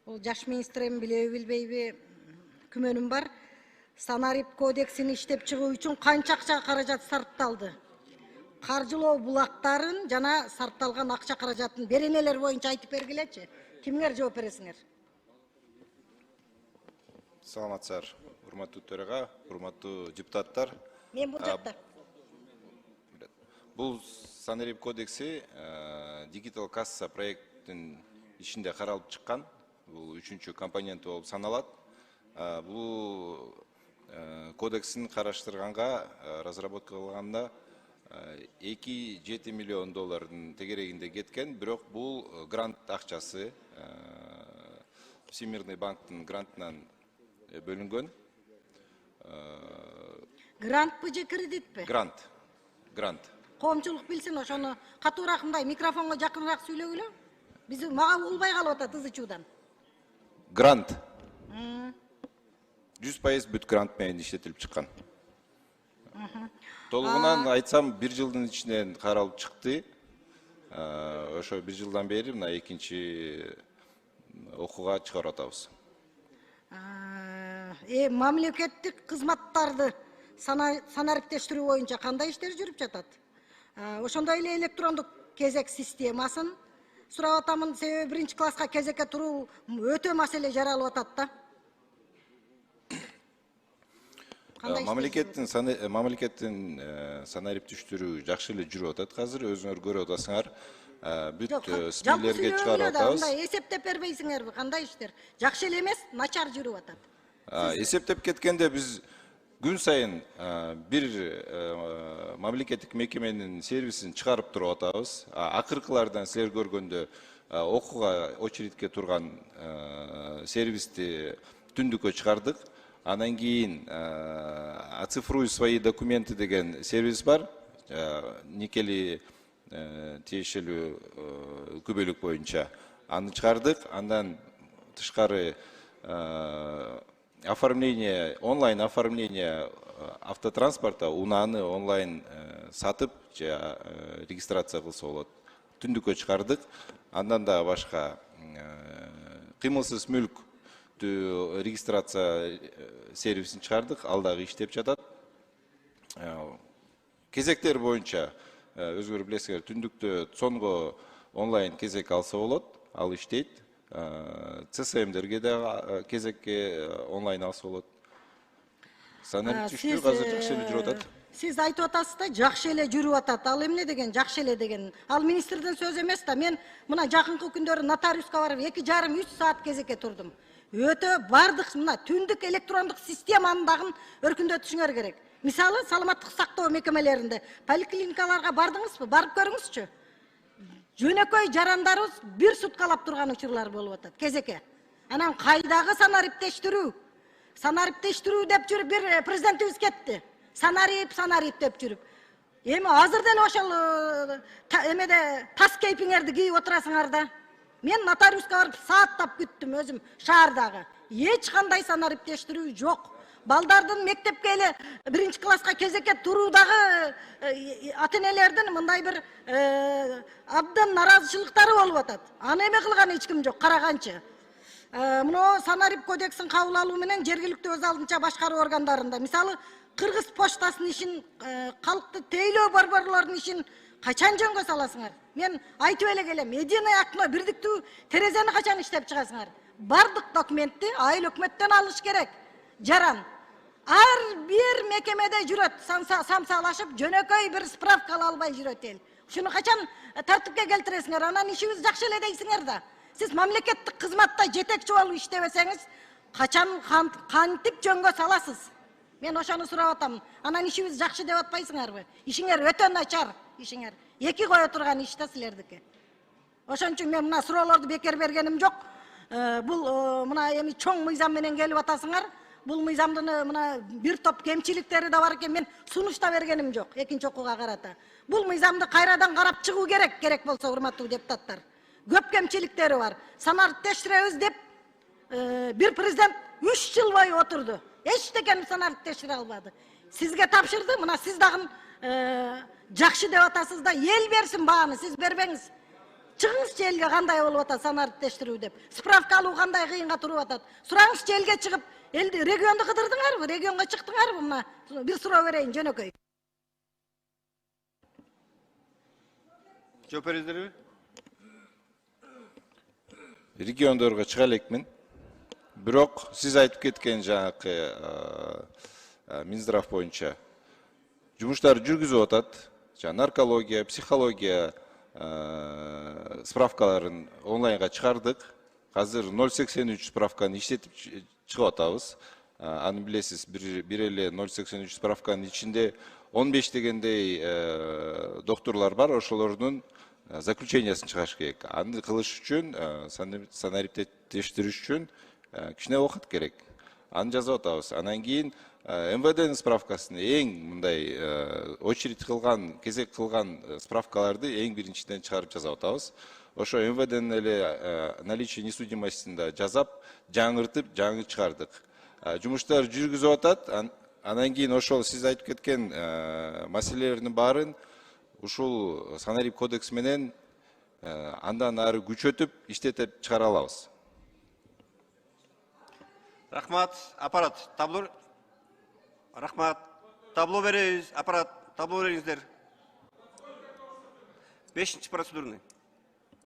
Ол жаш министрем билеби билбейби күмөнүм бар. Санарип кодексин иштеп чыгуу үчүн канча акча каражат сарпталды? Каржылоо булактарын жана сарпталган акча каражатын беренелер боюнча айтып бергилечи. Кимдер жооп бересиңер? Саламатсыздар, урматтуу төраға, урматтуу депутаттар. Мен бул жакта. Бул Санарип кодекси дигитал касса проекттин ичинде каралып чыккан. Бул үчүнчү компоненти болуп саналат. Бул кодексин караштырганга, разработка кылганда 2,7 миллион доллардын тегерегинде кеткен, бирок бул грант акчасы Всемирный банктын грантынан бөлүнгөн. Грантпы же кредитпи? Грант. Коомчулук билсин, ошону катуураак мындай микрофонго жакыныраак сүйлөгүлө. Биз мага улбай калып атат ызычуудан. Грант. 100% бүт грант менен иштетилип чыккан. Толугунан айтсам, 1 жылдын ичинен каралып чыкты. Ошо 1 жылдан бери мына экинчи окууга чыгарып атабыз. Мамлекеттик кызматтарды санариптештирүү боюнча кандай иштер жүрүп жатат? Ошондой эле электрондук кезек системасын сурап атамын, себеби 1-класска кезекке туруу өтө маселе жаралып атат да. Мамлекеттин санариптештирүү жакшы эле жүрүп атат. Азыр өзүңөр көрүп атасыңар. Бүт спилерге чыгарып атабыз. Эсептеп бербейсиңерби? Кандай иштер? Жакшы эле эмес, начар жүрүп атат. Эсептеп кеткенде биз күн сайын бир мамлекеттик мекеменин сервисин чыгарып туруп атабыз. Акыркылардан силер көргөндө окууга очередке турган сервисти түндүккө чыгардык. Анан кийин оцифруй свои документы деген сервис бар. Никели тиешелүү күбөлүк боюнча аны чыгардык. Андан тышкары оформление, онлайн оформление автотранспорта, унааны онлайн сатып, регистрация кылса болот. Түндүккө чыгардык. Андан да башка кыймылсыз мүлк регистрация сервисин чыгардык. Ал дагы иштеп жатат. Кезектер боюнча өзүңөр билесиңер, түндүктө сонго онлайн кезек алса болот. Ал иштейт. ЦСМдерге да кезекке онлайн алса болот. Санариптештирүү азыр жакшы эле жүрүп атат. Сиз айтып атасыз да, жакшы эле жүрүп атат. Ал эмне деген жакшы эле деген? Ал министрдин сөзү эмес да. Мен мына жакынкы күндөрү нотариуска барып 2,5-3 саат кезекке турдум. Өтө бардык мына түндүк электрондук системаны дагы өркүндөтүшүңөр керек. Мисалы, саламаттык сактоо мекемелеринде поликлиникаларга бардыңызбы? Барып көрүңүзчү. Жөнөкөй жарандарыбыз 1 суткалап турган учурлар болуп атат кезекке. Анан кайдагы санариптештирүү? Санариптештирүү деп жүрүп бир президентибиз кетти. Санарип деп жүрүп. Эми азыр деле ошол эмеде тас кейпиңерди кийип отурасыңар да. Мен нотариуска барып сааттап күттүм өзүм шаардагы. Эч кандай санариптештирүү жок. Балдардын мектепке эле 1-класска кезекке туруудагы ата-энелердин мындай бир абдан наразычылыктары болуп атат. Аны эме кылган эч ким жок, караганчы. Мына Санарип кодексин кабыл алуу менен жергиликтүү өз алдынча башкаруу органдарында, мисалы, Кыргыз почтасынын ишин, калкты тейлөө борборлордун ишин качан жөнгө саласыңар? Мен айтып эле келем, единое окно, бирдиктүү терезени качан иштеп чыгасыңар? Бардык документти айыл өкмөттөн алыш керек. Жаран. Ар бир мекемеде жүрөт, самсалашып, жөнөкөй бир справка ала албай жүрөт эл. Ушуну качан тартипке келтиресиңер? Анан ишибиз жакшы эле дейсиңер да. Сиз мамлекеттик кызматта жетекчи болуп иштебесеңиз, качан кантип жөнгө саласыз? Мен ошону сурап атам. Анан ишибиз жакшы деп атпайсыңарбы? Ишиңер өтө начар, ишиңер. Эки кое турган иш да силердики. Ошон үчүн мен мына суроолорду бекер бергеним жок. Бул мына эми чоң мыйзам менен келип атасыңар. Бул мыйзамдын мына бир топ кемчиликтери да бар экен. Мен сунуш да бергеним жок экинчи окууга карата. Бул мыйзамды кайрадан карап чыгуу керек болсо, урматтуу депутаттар. Көп кемчиликтери бар. Санариптештиребиз деп бир президент 3 жыл бою отурду. Эчтекени санариптештире албады. Сизге тапшырды, мына сиз дагы жакшы деп атасыз да, ел берсин бааны, сиз бербеңиз. Чыгыңызчы элге кандай болуп атат санариптештирүү деп. Справка алуу кандай кыйынга туруп атат. Сураңызчы элге чыгып, элди регионду кыдырдыңарбы? Регионго чыктыңарбы? Мына бир суроо берейин жөнөкөй. Жооп бересиздерби? Региондорго чыга элекмин. Бирок сиз айтып кеткен жанакы Минздрав боюнча жумуштар жүргүзүп атат. Наркология, психология справкаларын онлайнга чыгардык. Азыр 083 справканы иштетип чыгып атабыз. Аны билесиз, бир эле 083 справканын ичинде 15 дегендей докторлор бар, ошолордун заключениясын чыгарыш керек. Аны кылыш үчүн, санариптештириш үчүн кичине убакыт керек. Аны жазып атабыз. Анан кийин МВДнын справкасын эң мындай очередь кылган, кезек кылган справкаларды эң биринчиден чыгарып жазып атабыз. Ошо МВДнын эле наличие несудимостьин да жазап, жаңыртып, жаңы чыгардык. Жумуштар жүргүзүп атат. Анан кийин ошол сиз айтып кеткен маселелердин баарын ушул санарип кодекс менен андан ары күчөтүп, иштетип чыгара алабыз. Рахмат. Аппарат, табло. Рахмат. Табло беребиз. Аппарат, табло бериңиздер. 5-чи процедурный.